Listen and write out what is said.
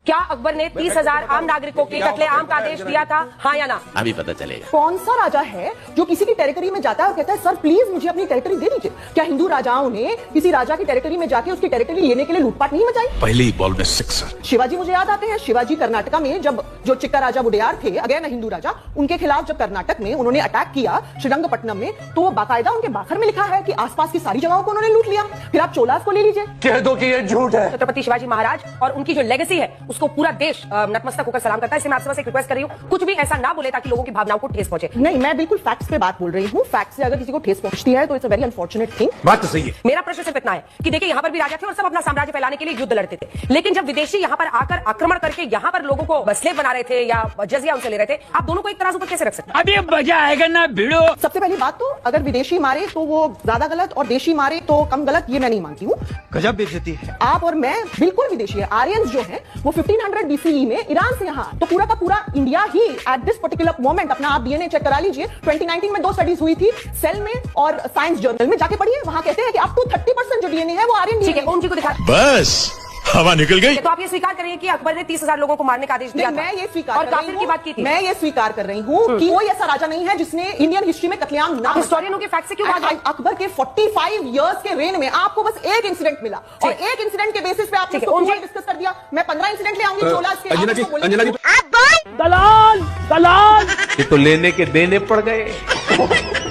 क्या अकबर ने 30,000 आम नागरिकों के कत्लेआम का आदेश दिया था, हाँ या ना? अभी पता चलेगा। कौन सा राजा है जो किसी की टेरिटरी में जाता है और कहता है सर प्लीज मुझे अपनी टेरिटरी दे दीजिए? क्या हिंदू राजाओं ने किसी राजा की टेरिटरी में जाके उसकी टेरिटरी लेने के लिए लूटपाट नहीं मचाई? पहले ही बॉल में सिक्सर। शिवाजी मुझे याद आते हैं। शिवाजी कर्नाटका में जब जो चिक्का राजा वुडेयार थे, अगेन हिंदू राजा, उनके खिलाफ जब कर्नाटक में उन्होंने अटैक किया श्रीरंगपट्टनम में, तो वो बाकायदा उनके बाखर में लिखा है कि आसपास की सारी जगहों को उन्होंने लूट लिया। फिर आप चोलास को ले लीजिए, कह दो कि ये झूठ है। छत्रपति शिवाजी महाराज और उनकी जो लेगेसी है उसको पूरा देश नतमस्तक होकर सलाम करता है। इसलिए मैं आपसे बस एक रिक्वेस्ट कर रही हूँ, कुछ भी ऐसा ना बोले ताकि लोगों की भावनाओं को ठेस पहुंचे। नहीं, मैं बिल्कुल फैक्ट्स पे बात बोल रही हूँ। फैक्ट्स से अगर किसी को ठेस पहुंचती है तो it's a very unfortunate thing. बात तो सही है। मेरा प्रश्न सिर्फ इतना है कि देखिए यहाँ पर भी राजा थे और सब अपना साम्राज्य फैलाने के लिए युद्ध लड़ते थे, लेकिन जब विदेशी यहाँ पर आकर आक्रमण करके यहाँ पर लोगों को स्लेव बना रहे थे या जजिया उनसे ले रहे थे, आप दोनों को एक तराजू पर कैसे रख सकते हैं? अभी मजा आएगा ना भिड़ो। सबसे पहली बात तो अगर विदेशी मारे तो वो ज्यादा गलत और देशी मारे तो कम गलत, ये मैं नहीं मानती हूँ। गजब बेइज्जती है। आप और मैं बिल्कुल विदेशी है। आर्यंस जो है वो 1500 BCE में ईरान से यहाँ, तो पूरा का पूरा India he at this particular moment, अपना आप डीएनए चेक करा लीजिए। 2019 में 2 स्टडीज हुई थी, सेल में और साइंस जर्नल में, जाके पढ़िए। वहां कहते हैं कि अप टू 30% जो डीएनए है वो आर्यन ठीक है, ओम जी को दिखा। बस हवा निकल गई। तो आप ये स्वीकार करिए कि अकबर ने 30,000 लोगों को मारने का आदेश दिया था। मैं ये स्वीकार और कर रही काफिर की बात की थी। मैं ये स्वीकार कर रही हूँ कि कोई ऐसा राजा नहीं है जिसने इंडियन हिस्ट्री में कत्लेआम ना। हिस्टोरियनों के फैक्ट से क्यों बात? अकबर के 45 इयर्स के रेन में आपको बस एक इंसिडेंट मिला और एक इंसिडेंट के बेसिस पे आपने डिस्कस कर दिया। मैं 15 इंसिडेंट ले आऊंगी चोलास के। अंजना जी दलाल दलाल ये तो लेने के देने पड़ गए।